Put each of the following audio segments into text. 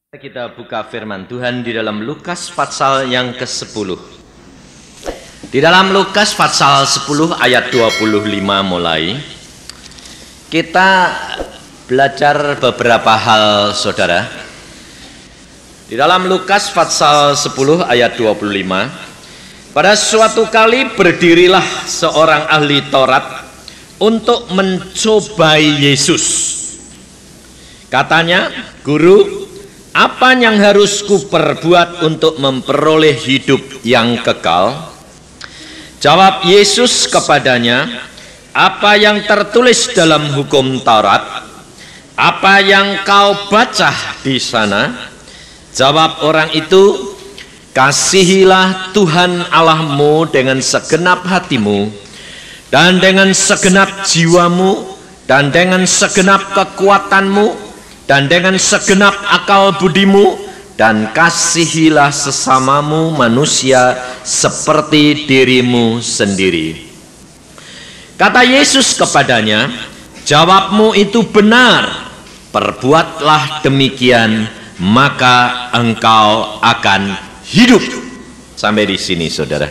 Kita buka firman Tuhan di dalam Lukas pasal yang ke-10. Di dalam Lukas pasal 10 ayat 25 mulai kita belajar beberapa hal, saudara. Di dalam Lukas pasal 10 ayat 25, pada suatu kali berdirilah seorang ahli Taurat untuk mencobai Yesus. Katanya, "Guru, apa yang harus kuperbuat untuk memperoleh hidup yang kekal?" Jawab Yesus kepadanya, "Apa yang tertulis dalam hukum Taurat? Apa yang kau baca di sana?" Jawab orang itu, "Kasihilah Tuhan Allahmu dengan segenap hatimu, dan dengan segenap jiwamu, dan dengan segenap kekuatanmu, dan dengan segenap akal budimu, dan kasihilah sesamamu manusia seperti dirimu sendiri." Kata Yesus kepadanya, "Jawabmu itu benar, perbuatlah demikian, maka engkau akan hidup." Sampai di sini, saudara.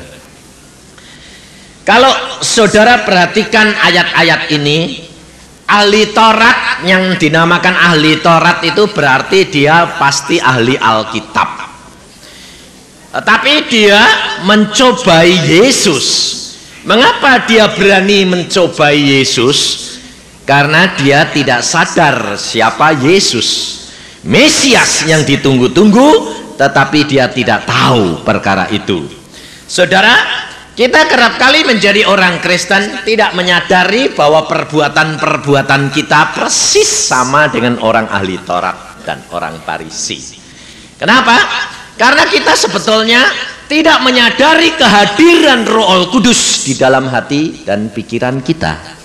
Kalau saudara perhatikan ayat-ayat ini, ahli Taurat yang dinamakan ahli Taurat itu berarti dia pasti ahli Alkitab. Tapi dia mencobai Yesus. Mengapa dia berani mencobai Yesus? Karena dia tidak sadar siapa Yesus, Mesias yang ditunggu-tunggu, tetapi dia tidak tahu perkara itu. Saudara, kita kerap kali menjadi orang Kristen tidak menyadari bahwa perbuatan-perbuatan kita persis sama dengan orang ahli Taurat dan orang Farisi. Kenapa? Karena kita sebetulnya tidak menyadari kehadiran Roh Kudus di dalam hati dan pikiran kita.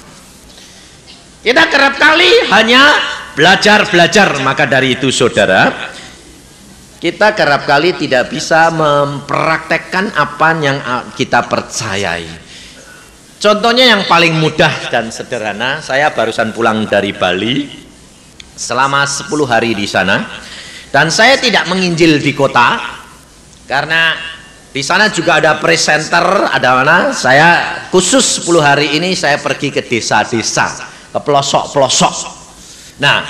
Kita kerap kali hanya belajar, maka dari itu, saudara, kita kerap kali tidak bisa mempraktekkan apa yang kita percayai. Contohnya yang paling mudah dan sederhana, saya barusan pulang dari Bali selama 10 hari di sana, dan saya tidak menginjil di kota karena di sana juga ada presenter, ada mana. Saya khusus 10 hari ini saya pergi ke desa-desa, ke pelosok-pelosok. Nah,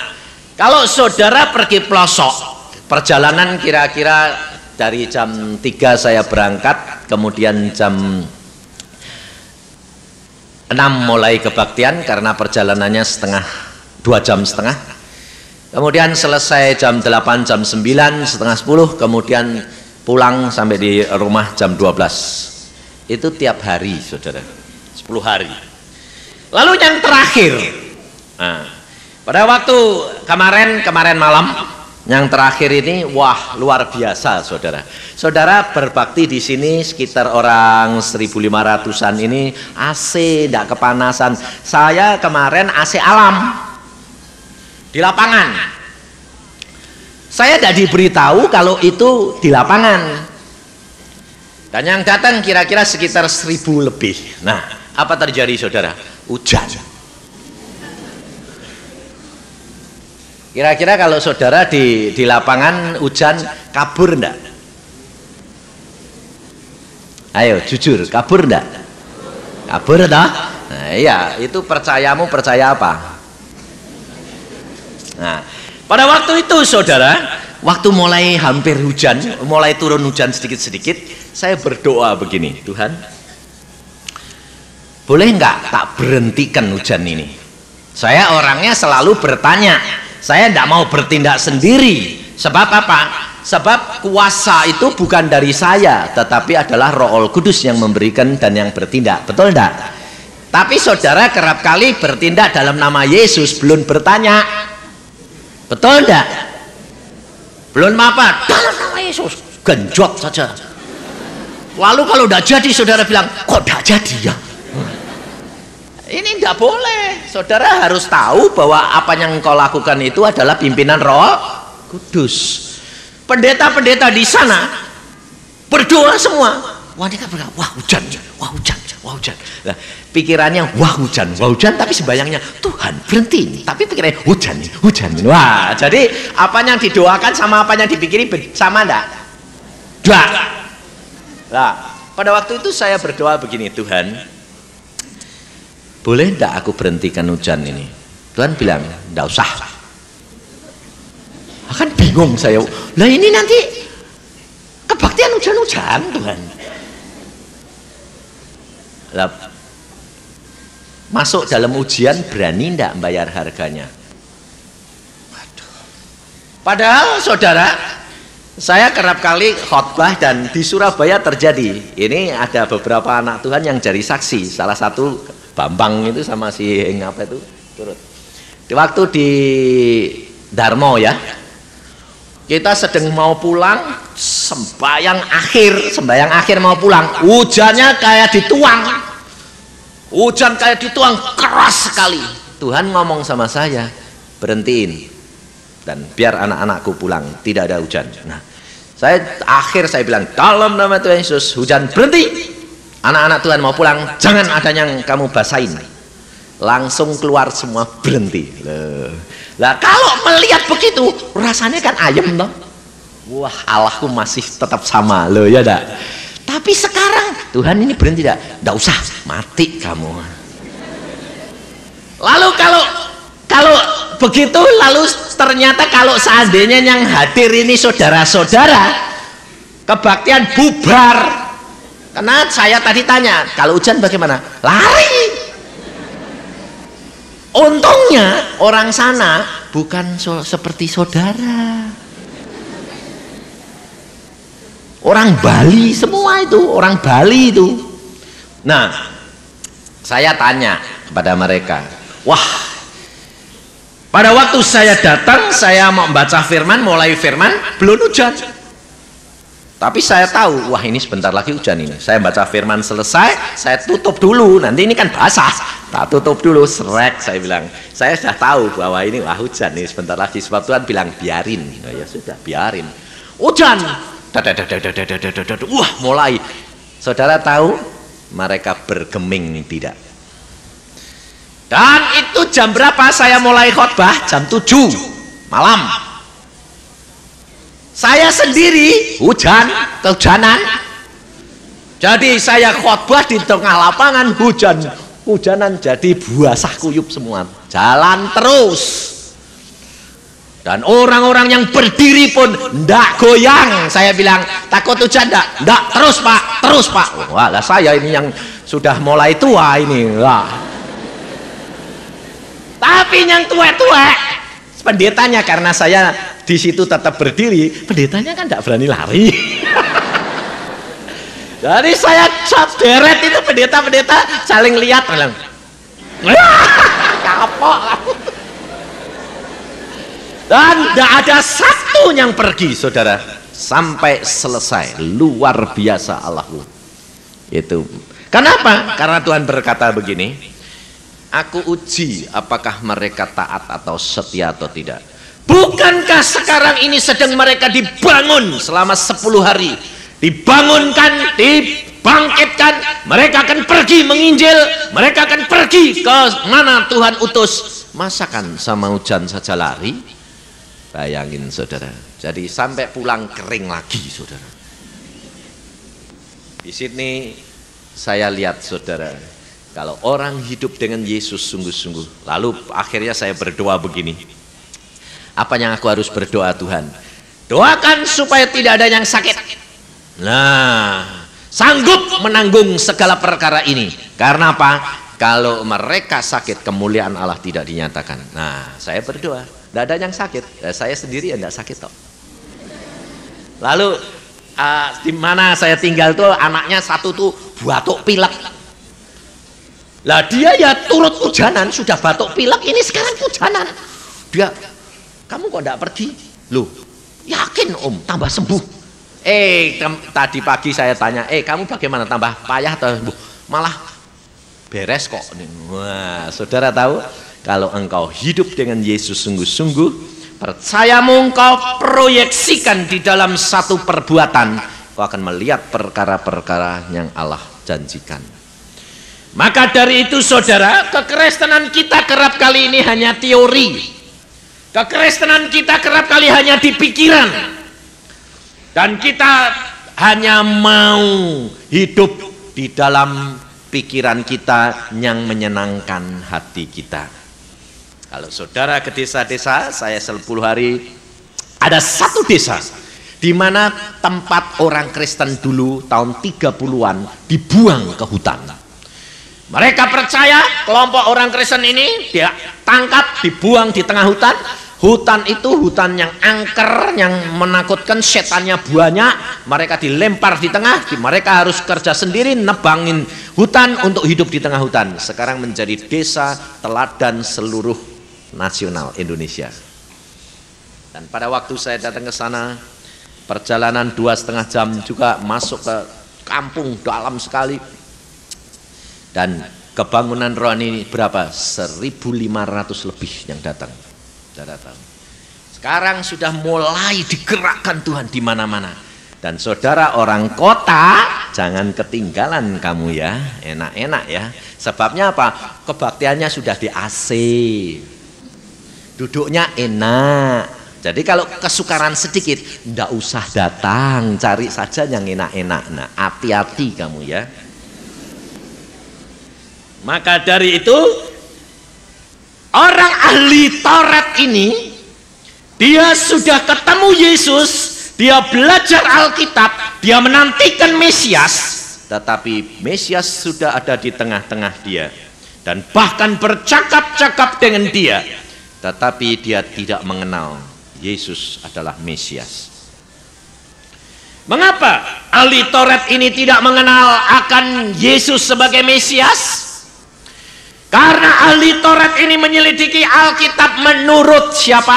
kalau saudara pergi pelosok, perjalanan kira-kira dari jam 3 saya berangkat, kemudian jam 6 mulai kebaktian karena perjalanannya 2 jam setengah. Kemudian selesai jam 8, jam 9, setengah 10, kemudian pulang sampai di rumah jam 12. Itu tiap hari, saudara, 10 hari. Lalu yang terakhir, nah, pada waktu kemarin malam, yang terakhir ini, wah, luar biasa, saudara. Saudara berbakti di sini sekitar orang 1.500-an ini, AC, tidak kepanasan. Saya kemarin AC alam di lapangan. Saya tidak diberitahu kalau itu di lapangan. Dan yang datang kira-kira sekitar 1.000 lebih. Nah, apa terjadi, saudara? Hujan. Kira-kira kalau saudara di lapangan hujan, kabur enggak? Ayo jujur, kabur enggak? Kabur enggak? Nah, iya, itu percayamu percaya apa? Nah, pada waktu itu, saudara, waktu mulai hampir hujan, mulai turun hujan sedikit-sedikit, saya berdoa begini, "Tuhan, boleh enggak tak berhentikan hujan ini?" Saya orangnya selalu bertanya. Saya tidak mau bertindak sendiri. Sebab apa? Sebab kuasa itu bukan dari saya, tetapi adalah Roh Kudus yang memberikan dan yang bertindak. Betul tidak? Tapi saudara kerap kali bertindak dalam nama Yesus, belum bertanya. Betul tidak? Belum apa? Dalam nama Yesus, genjot saja. Lalu kalau tidak jadi, saudara bilang, "Kok tidak jadi ya?" Ini tidak boleh. Saudara harus tahu bahwa apa yang kau lakukan itu adalah pimpinan Roh Kudus. Pendeta-pendeta di sana berdoa semua. Wah, ini kan berdoa, wah hujan, wah hujan, wah hujan. Nah, pikirannya wah hujan, tapi sembayangnya Tuhan berhenti, tapi pikirannya hujan. Wah, jadi apa yang didoakan sama apa yang dipikiri sama enggak? Enggak. Nah, pada waktu itu saya berdoa begini, Tuhan, boleh enggak aku berhentikan hujan ini? Tuhan bilang, enggak usah. Akan bingung saya, lah ini nanti kebaktian hujan-hujan Tuhan. Lah, masuk dalam ujian berani ndak bayar harganya? Waduh. Padahal saudara, saya kerap kali khotbah dan di Surabaya terjadi. Ini ada beberapa anak Tuhan yang jadi saksi. Salah satu Bambang itu sama si apa itu turut. Di waktu di Darmo ya, kita sedang mau pulang, sembahyang akhir mau pulang, hujannya kayak dituang. Hujan kayak dituang keras sekali. Tuhan ngomong sama saya, berhentiin dan biar anak-anakku pulang, tidak ada hujan. Nah, saya bilang, dalam nama Tuhan Yesus, hujan berhenti. Anak-anak Tuhan mau pulang, jangan ada yang kamu basahin. Langsung keluar semua, berhenti. Lah kalau melihat begitu, rasanya kan ayem toh. Wah, Allahku masih tetap sama loh ya dak. Tapi sekarang Tuhan ini berhenti tidak? Tidak usah, mati kamu. Lalu kalau begitu, lalu ternyata kalau seandainya yang hadir ini saudara-saudara, kebaktian bubar. Karena saya tadi tanya, kalau hujan bagaimana? Lari. Untungnya orang sana bukan seperti saudara. Orang Bali semua itu, orang Bali itu. Nah, saya tanya kepada mereka, wah, pada waktu saya datang, saya mau membaca firman, mulai firman, belum hujan. Tapi saya tahu, wah ini sebentar lagi hujan ini. Saya baca firman selesai, saya tutup dulu, nanti ini kan basah. Tak tutup dulu, serek, saya bilang. Saya sudah tahu bahwa ini wah hujan nih sebentar lagi. Sebab Tuhan bilang, biarin. Nah, ya sudah, biarin. Hujan. Wah mulai, saudara tahu mereka bergeming tidak? Dan itu jam berapa saya mulai khotbah? Jam 7 malam. Saya sendiri kehujanan. Jadi saya khotbah di tengah lapangan, hujanan jadi basah kuyup semua. Jalan terus. Dan orang-orang yang berdiri pun ndak goyang. Saya bilang, takut hujan ndak? Ndak, terus pak. Wah, lah saya ini yang sudah mulai tua ini. Wah. Tapi yang tua-tua, pendetanya, karena saya di situ tetap berdiri, pendetanya kan ndak berani lari. Jadi saya deret itu pendeta-pendeta saling lihat, bilang, kapok. Dan tidak ada satu yang pergi, saudara, sampai selesai. Luar biasa Allahku. Itu. Kenapa? Karena Tuhan berkata begini, aku uji apakah mereka taat atau setia atau tidak. Bukankah sekarang ini sedang mereka dibangun selama 10 hari, dibangunkan, dibangkitkan, mereka akan pergi menginjil, mereka akan pergi ke mana Tuhan utus. Masakan sama hujan saja lari? Bayangin saudara, jadi sampai pulang kering lagi saudara. Di sini saya lihat saudara, kalau orang hidup dengan Yesus sungguh-sungguh, lalu akhirnya saya berdoa begini, apa yang aku harus berdoa Tuhan? Doakan supaya tidak ada yang sakit. Nah, sanggup menanggung segala perkara ini. Karena apa? Kalau mereka sakit, kemuliaan Allah tidak dinyatakan. Nah, saya berdoa. Tidak ada yang sakit, saya sendiri ya tidak sakit toh. Lalu di mana saya tinggal tuh anaknya satu tuh batuk pilek. Lah dia ya turut hujanan, sudah batuk pilek, ini sekarang hujanan. Dia, kamu kok tidak pergi? Loh, yakin om tambah sembuh. Tadi pagi saya tanya, kamu bagaimana, tambah payah atau sembuh? Malah beres kok. Wah, saudara tahu? Kalau engkau hidup dengan Yesus sungguh-sungguh, percayamu engkau proyeksikan di dalam satu perbuatan, kau akan melihat perkara-perkara yang Allah janjikan. Maka dari itu saudara, kekristenan kita kerap kali ini hanya teori. Kekristenan kita kerap kali hanya di pikiran. Dan kita hanya mau hidup di dalam pikiran kita yang menyenangkan hati kita. Kalau saudara ke desa-desa, saya 10 hari, ada satu desa di mana tempat orang Kristen dulu tahun 30-an dibuang ke hutan. Mereka percaya kelompok orang Kristen ini dia tangkap, dibuang di tengah hutan. Hutan itu hutan yang angker, yang menakutkan, setannya banyak. Mereka dilempar di tengah, mereka harus kerja sendiri nebangin hutan untuk hidup di tengah hutan. Sekarang menjadi desa teladan seluruh nasional Indonesia. Dan pada waktu saya datang ke sana, perjalanan 2,5 jam juga masuk ke kampung dalam sekali. Dan kebangunan rohani berapa? 1.500 lebih yang datang. Sekarang sudah mulai digerakkan Tuhan di mana-mana. Dan saudara orang kota, jangan ketinggalan kamu ya, enak-enak ya. Sebabnya apa? Kebaktiannya sudah di AC, duduknya enak. Jadi kalau kesukaran sedikit, ndak usah datang, cari saja yang enak-enak. Nah, hati-hati kamu ya. Maka dari itu, orang ahli Taurat ini, dia sudah ketemu Yesus, dia belajar Alkitab, dia menantikan Mesias, tetapi Mesias sudah ada di tengah-tengah dia, dan bahkan bercakap-cakap dengan dia, tetapi dia tidak mengenal Yesus adalah Mesias. Mengapa ahli Taurat ini tidak mengenal akan Yesus sebagai Mesias? Karena ahli Taurat ini menyelidiki Alkitab menurut siapa?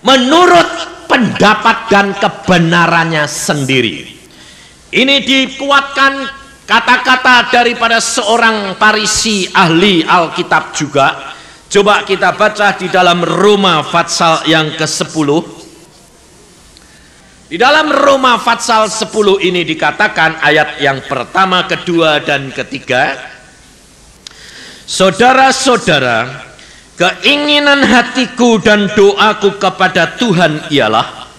Menurut pendapat dan kebenarannya sendiri. Ini dikuatkan kata-kata daripada seorang Farisi ahli Alkitab juga. Coba kita baca di dalam Roma pasal yang ke-10. Di dalam Roma pasal 10 ini dikatakan ayat yang pertama, kedua, dan ketiga. Saudara-saudara, keinginan hatiku dan doaku kepada Tuhan ialah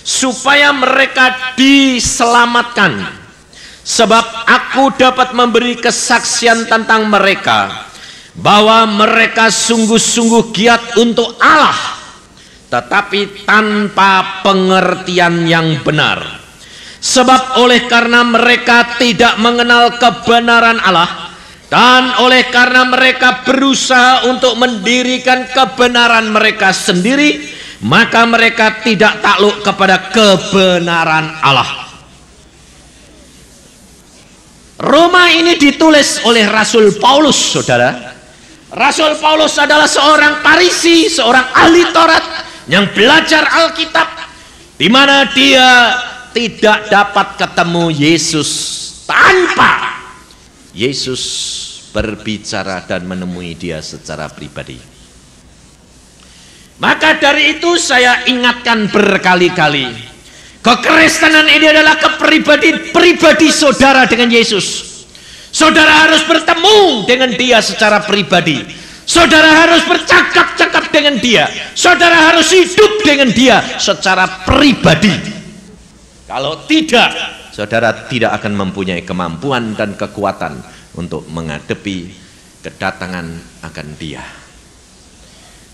supaya mereka diselamatkan, sebab aku dapat memberi kesaksian tentang mereka bahwa mereka sungguh-sungguh giat untuk Allah, tetapi tanpa pengertian yang benar. Sebab oleh karena mereka tidak mengenal kebenaran Allah, dan oleh karena mereka berusaha untuk mendirikan kebenaran mereka sendiri, maka mereka tidak takluk kepada kebenaran Allah. Roma ini ditulis oleh Rasul Paulus, saudara. Rasul Paulus adalah seorang Farisi, seorang ahli Taurat yang belajar Alkitab, di mana dia tidak dapat ketemu Yesus tanpa Yesus berbicara dan menemui dia secara pribadi. Maka dari itu saya ingatkan berkali-kali, kekristenan ini adalah pribadi saudara dengan Yesus. Saudara harus bertemu dengan dia secara pribadi. Saudara harus bercakap-cakap dengan dia. Saudara harus hidup dengan dia secara pribadi. Kalau tidak, saudara tidak akan mempunyai kemampuan dan kekuatan untuk menghadapi kedatangan akan dia.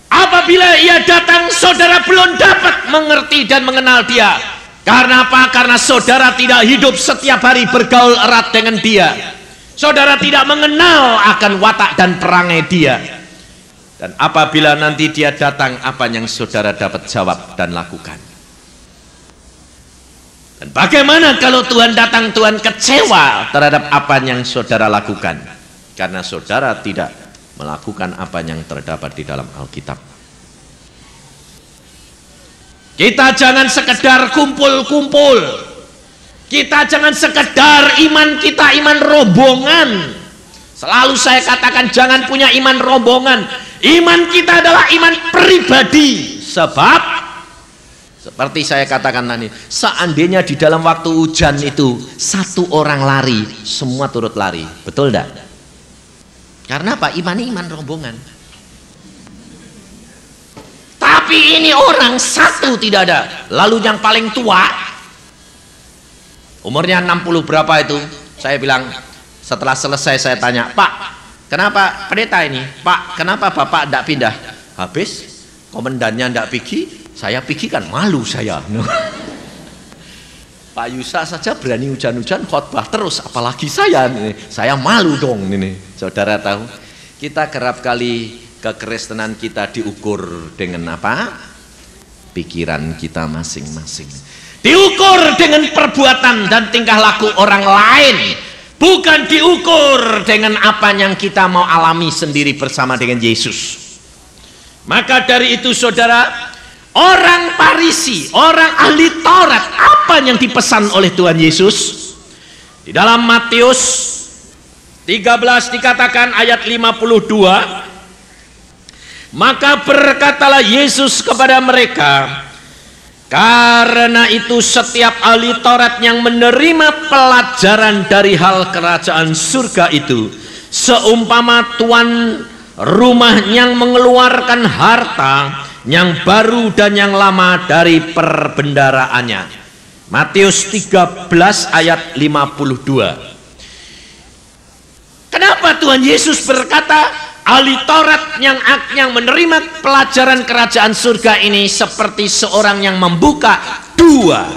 Apabila ia datang, saudara belum dapat mengerti dan mengenal dia. Karena apa? Karena saudara tidak hidup setiap hari bergaul erat dengan dia. Saudara tidak mengenal akan watak dan perangai dia. Dan apabila nanti dia datang, apa yang saudara dapat jawab dan lakukan? Dan bagaimana kalau Tuhan datang, Tuhan kecewa terhadap apa yang saudara lakukan? Karena saudara tidak melakukan apa yang terdapat di dalam Alkitab. Kita jangan sekedar kumpul-kumpul. Kita jangan sekedar iman kita iman rombongan. Selalu saya katakan jangan punya iman rombongan. Iman kita adalah iman pribadi. Sebab seperti saya katakan tadi, seandainya di dalam waktu hujan itu satu orang lari, semua turut lari. Betul enggak? Karena apa? Iman rombongan. Tapi ini orang satu tidak ada. Lalu yang paling tua, umurnya 60 berapa itu, saya bilang, setelah selesai saya tanya, Pak, kenapa pendeta ini? Pak, kenapa Bapak tidak pindah? Habis komandannya tidak pergi, saya pergi kan malu saya. Pak Yusa saja berani hujan-hujan khotbah terus, apalagi saya malu dong ini. Saudara tahu, kita kerap kali kekristenan kita diukur dengan apa? Pikiran kita masing-masing. Diukur dengan perbuatan dan tingkah laku orang lain, bukan diukur dengan apa yang kita mau alami sendiri bersama dengan Yesus. Maka dari itu saudara, orang Farisi, orang ahli Taurat, apa yang dipesan oleh Tuhan Yesus? Di dalam Matius 13 dikatakan ayat 52, maka berkatalah Yesus kepada mereka, karena itu setiap ahli Taurat yang menerima pelajaran dari hal kerajaan surga itu seumpama tuan rumah yang mengeluarkan harta yang baru dan yang lama dari perbendaraannya. Matius 13 ayat 52. Kenapa Tuhan Yesus berkata ahli Taurat yang menerima pelajaran kerajaan surga ini seperti seorang yang membuka dua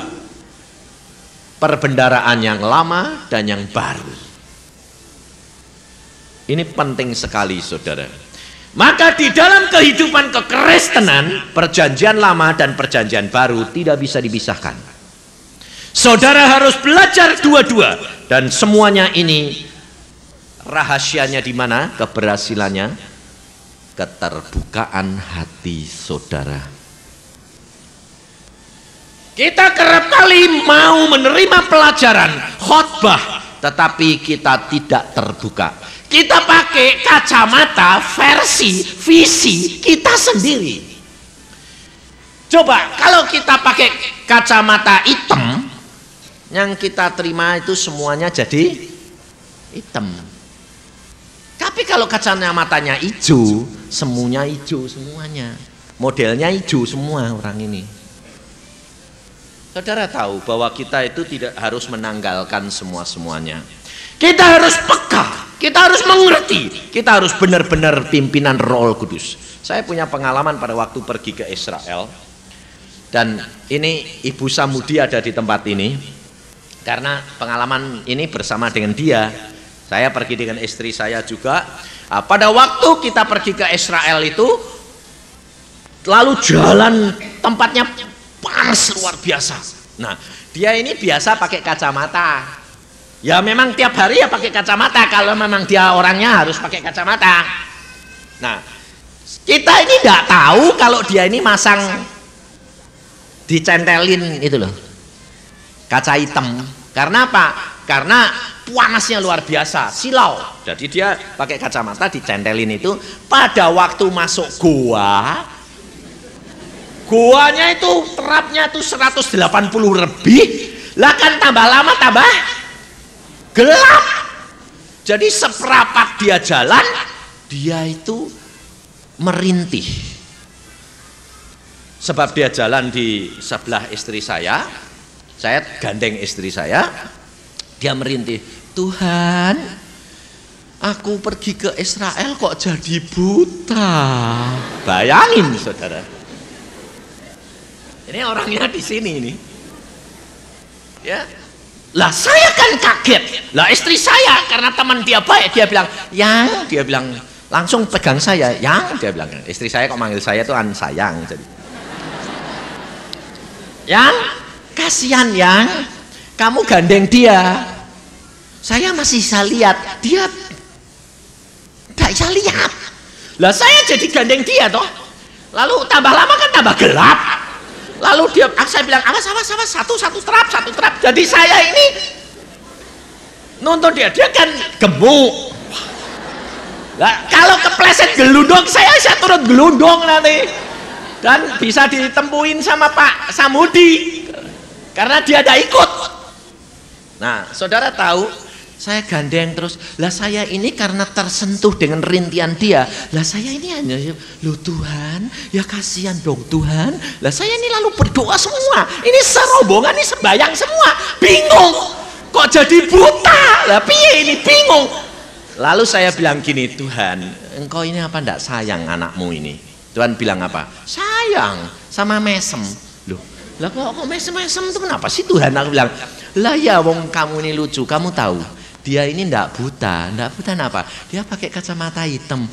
perbendaraan, yang lama dan yang baru? Ini penting sekali saudara. Maka di dalam kehidupan kekristenan, perjanjian lama dan perjanjian baru tidak bisa dipisahkan. Saudara harus belajar dua-dua, dan semuanya ini rahasianya di mana? Keberhasilannya keterbukaan hati saudara. Kita kerap kali mau menerima pelajaran khotbah, tetapi kita tidak terbuka. Kita pakai kacamata versi visi kita sendiri. Coba kalau kita pakai kacamata hitam, yang kita terima itu semuanya jadi hitam. Tapi kalau kacamatanya hijau, semuanya hijau semuanya. Modelnya hijau semua orang ini. Saudara tahu bahwa kita itu tidak harus menanggalkan semuanya. Kita harus peka. Kita harus mengerti, kita harus benar-benar pimpinan Roh Kudus. Saya punya pengalaman pada waktu pergi ke Israel, dan ini Ibu Samudi ada di tempat ini, karena pengalaman ini bersama dengan dia. Saya pergi dengan istri saya juga. Pada waktu kita pergi ke Israel itu, lalu jalan tempatnya panas luar biasa. Nah, dia ini biasa pakai kacamata. Ya memang tiap hari ya pakai kacamata, kalau memang dia orangnya harus pakai kacamata. Nah, kita ini nggak tahu kalau dia ini masang dicentelin itu loh, kaca hitam. Karena apa? Karena panasnya luar biasa, silau. Jadi dia pakai kacamata dicentelin itu. Pada waktu masuk goanya itu terapnya itu 180 lebih. Lah kan tambah lama tambah gelap. Jadi seperapat dia jalan, dia itu merintih. Sebab dia jalan di sebelah istri saya gandeng istri saya, dia merintih, Tuhan, aku pergi ke Israel kok jadi buta. Bayangin saudara. Ini orangnya di sini ini. Ya. Lah saya kan kaget. Lah istri saya karena teman dia baik, dia bilang, "Yang," dia bilang, langsung pegang saya, "Yang," dia bilang. Istri saya kok manggil saya tuh sayang jadi. "Yang, kasihan Yang, kamu gandeng dia." Saya masih bisa lihat, dia tidak bisa lihat. Lah saya jadi gandeng dia toh. Lalu tambah lama kan tambah gelap. Lalu saya bilang, awas, satu trap. Jadi saya ini nonton dia kan gemuk. Nah, kalau kepleset gelundong, saya turun gelundong nanti. Dan bisa ditempuin sama Pak Samudi. Karena dia ada ikut. Nah, saudara tahu, Saya gandeng terus. Lah saya ini karena tersentuh dengan rintian dia. Lah saya ini hanya, loh Tuhan, ya kasihan dong Tuhan. Lah saya ini lalu berdoa semua. Ini serombongan ini sembayang semua. Bingung. Kok jadi buta? Lah piye ini bingung. Lalu saya bilang gini, Tuhan, engkau ini apa ndak sayang anakmu ini? Tuhan bilang apa? Sayang sama mesem. Loh, lah kok mesem-mesem itu kenapa sih Tuhan? Aku bilang, lah ya wong kamu ini lucu, kamu tahu. Dia ini ndak buta apa? Dia pakai kacamata hitam.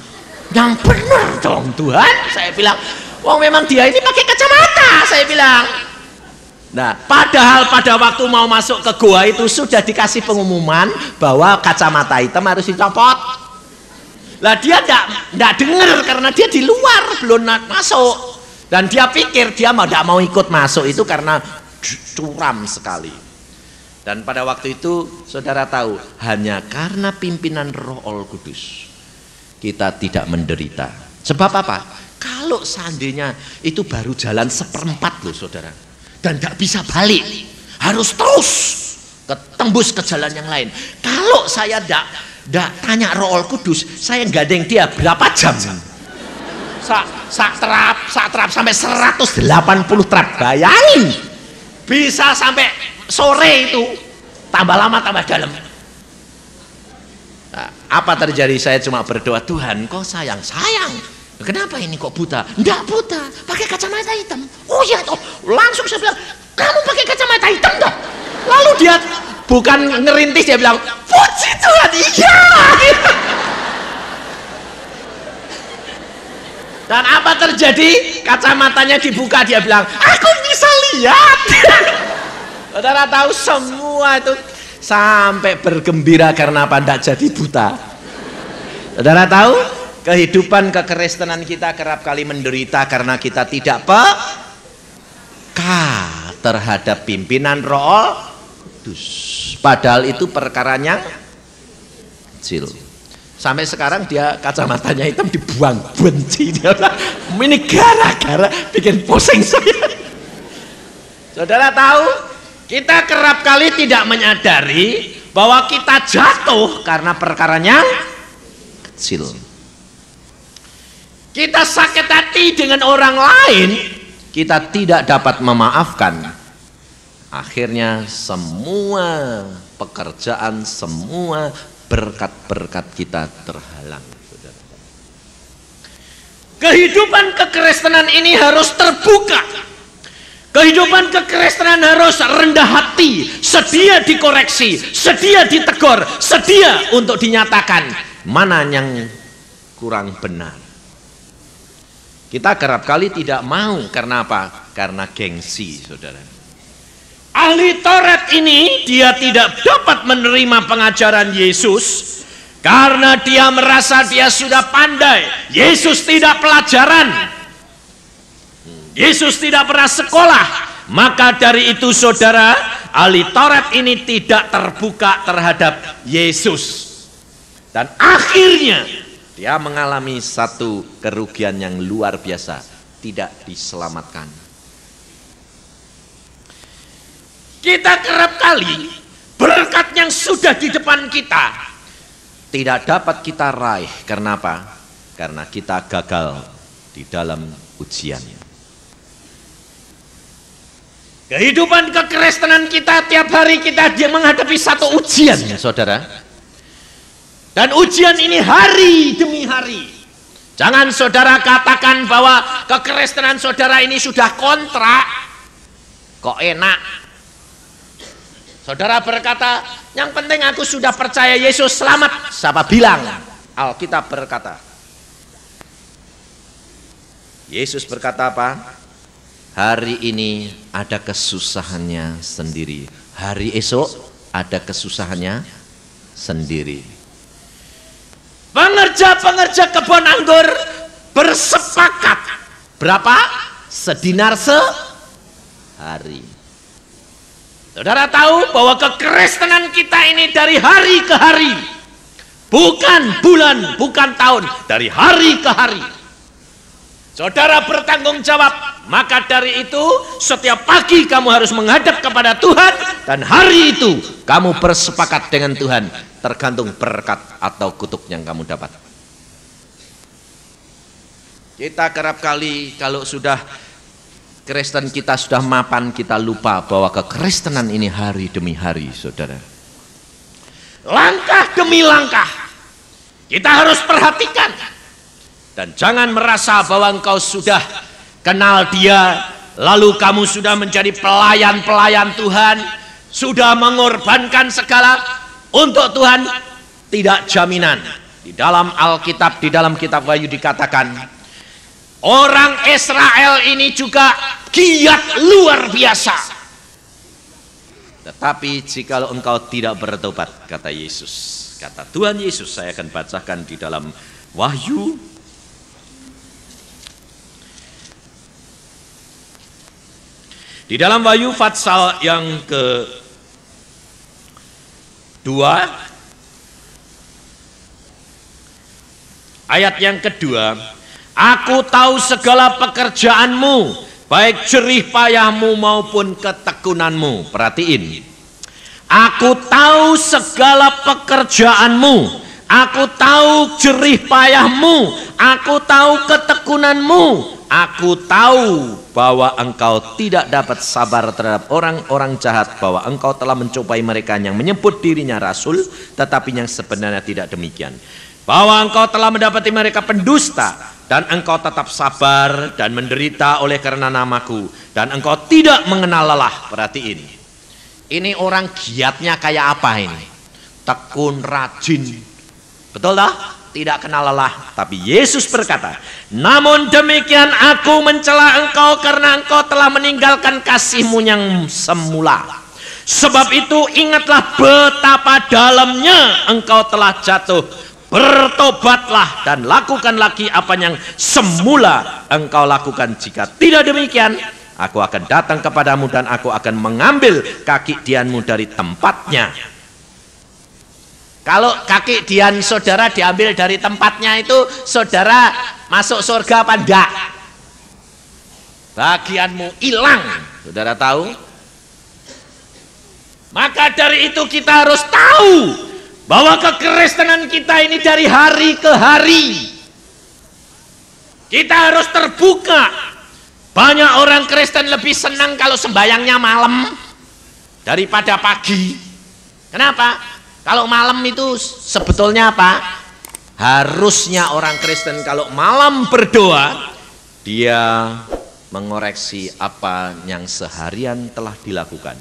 Yang benar dong Tuhan, saya bilang. Wong memang dia ini pakai kacamata, saya bilang. Nah, padahal pada waktu mau masuk ke gua itu sudah dikasih pengumuman bahwa kacamata hitam harus dicopot. Lah dia ndak dengar karena dia di luar belum masuk. Dan dia pikir dia ndak mau ikut masuk itu karena curam sekali. Dan pada waktu itu saudara tahu, hanya karena pimpinan Roh Kudus kita tidak menderita. Sebab apa? Kalau seandainya itu baru jalan 1/4 loh saudara, dan gak bisa balik, harus terus tembus ke jalan yang lain. Kalau saya ndak tanya Roh Kudus, saya gandeng dia berapa jam? Sak trap sampai 180 trap, bayangin. Bisa sampai sore itu, tambah lama tambah dalam. Nah, apa terjadi? Saya cuma berdoa, Tuhan kok sayang. Kenapa ini kok buta? Enggak buta, pakai kacamata hitam. Oh ya, langsung saya bilang, kamu pakai kacamata hitam toh? Lalu dia bukan ngerintis, dia bilang, puji Tuhan, iya. Dan apa terjadi? Kacamatanya dibuka, dia bilang, aku bisa lihat. Saudara tahu semua itu sampai bergembira karena apa? Tidak jadi buta. Saudara tahu kehidupan kekristenan kita kerap kali menderita karena kita tidak peka terhadap pimpinan Roh Kudus. Padahal itu perkaranya kecil. Sampai sekarang dia kacamatanya hitam dibuang, benci dia. Ini gara-gara bikin pusing saya. Saudara tahu? Kita kerap kali tidak menyadari bahwa kita jatuh karena perkaranya kecil. Kita sakit hati dengan orang lain, kita tidak dapat memaafkan. Akhirnya semua pekerjaan, semua berkat-berkat kita terhalang. Kehidupan kekristenan ini harus terbuka. Kehidupan kekristenan harus rendah hati, sedia dikoreksi, sedia ditegur, sedia untuk dinyatakan mana yang kurang benar. Kita kerap kali tidak mau, karena apa? Karena gengsi, saudara. Ahli Taurat ini dia tidak dapat menerima pengajaran Yesus karena dia merasa dia sudah pandai. Yesus tidak pelajaran, Yesus tidak pernah sekolah. Maka dari itu saudara, ahli Taurat ini tidak terbuka terhadap Yesus. Dan akhirnya dia mengalami satu kerugian yang luar biasa, tidak diselamatkan. Kita kerap kali berkat yang sudah di depan kita tidak dapat kita raih. Karena apa? Karena kita gagal di dalam ujian. Kehidupan kekristenan kita tiap hari kita menghadapi satu ujian, saudara. Dan ujian ini hari demi hari. Jangan saudara katakan bahwa kekristenan saudara ini sudah kontrak, kok enak. Saudara berkata, yang penting aku sudah percaya Yesus selamat. Siapa bilang? Alkitab berkata. Yesus berkata apa? Hari ini ada kesusahannya sendiri. Hari esok ada kesusahannya sendiri. Pengerja-pengerja kebun anggur bersepakat. Berapa? Sedinar sehari. Saudara tahu bahwa kekristenan kita ini dari hari ke hari. Bukan bulan, bukan tahun. Dari hari ke hari. Saudara bertanggung jawab. Maka dari itu setiap pagi kamu harus menghadap kepada Tuhan. Dan hari itu kamu bersepakat dengan Tuhan. tergantung berkat atau kutuk yang kamu dapat. Kita kerap kali kalau sudah Kristen kita sudah mapan, kita lupa bahwa kekristenan ini hari demi hari, saudara. Langkah demi langkah kita harus perhatikan. Dan jangan merasa bahwa engkau sudah kenal Dia, lalu kamu sudah menjadi pelayan-pelayan Tuhan, sudah mengorbankan segala untuk Tuhan. Tidak jaminan. Di dalam Alkitab, di dalam kitab Wahyu dikatakan, orang Israel ini juga giat luar biasa. Tetapi jikalau engkau tidak bertobat, kata Yesus, kata Tuhan Yesus, saya akan bacakan di dalam Wahyu pasal yang kedua, ayat yang kedua, aku tahu segala pekerjaanmu, baik jerih payahmu maupun ketekunanmu. Perhatiin, aku tahu segala pekerjaanmu, aku tahu jerih payahmu, aku tahu ketekunanmu. Aku tahu bahwa engkau tidak dapat sabar terhadap orang-orang jahat, bahwa engkau telah mencobai mereka yang menyebut dirinya rasul, tetapi yang sebenarnya tidak demikian. Bahwa engkau telah mendapati mereka pendusta, dan engkau tetap sabar dan menderita oleh karena namaku, dan engkau tidak mengenal lelah. Perhatiin, ini orang giatnya kayak apa ini? Tekun, rajin, betul tak? Tidak kenal lelah. Tapi Yesus berkata, namun demikian aku mencela engkau karena engkau telah meninggalkan kasihmu yang semula. Sebab itu ingatlah betapa dalamnya engkau telah jatuh. Bertobatlah dan lakukan lagi apa yang semula engkau lakukan. Jika tidak demikian, aku akan datang kepadamu dan aku akan mengambil kaki dianmu dari tempatnya. Kalau kaki dian saudara diambil dari tempatnya, itu saudara masuk surga apa enggak? Bagianmu hilang, saudara tahu? Maka dari itu kita harus tahu bahwa kekristenan kita ini dari hari ke hari. Kita harus terbuka. Banyak orang Kristen lebih senang kalau sembayangnya malam daripada pagi. Kenapa? Kalau malam itu sebetulnya apa? Harusnya orang Kristen kalau malam berdoa, dia mengoreksi apa yang seharian telah dilakukan.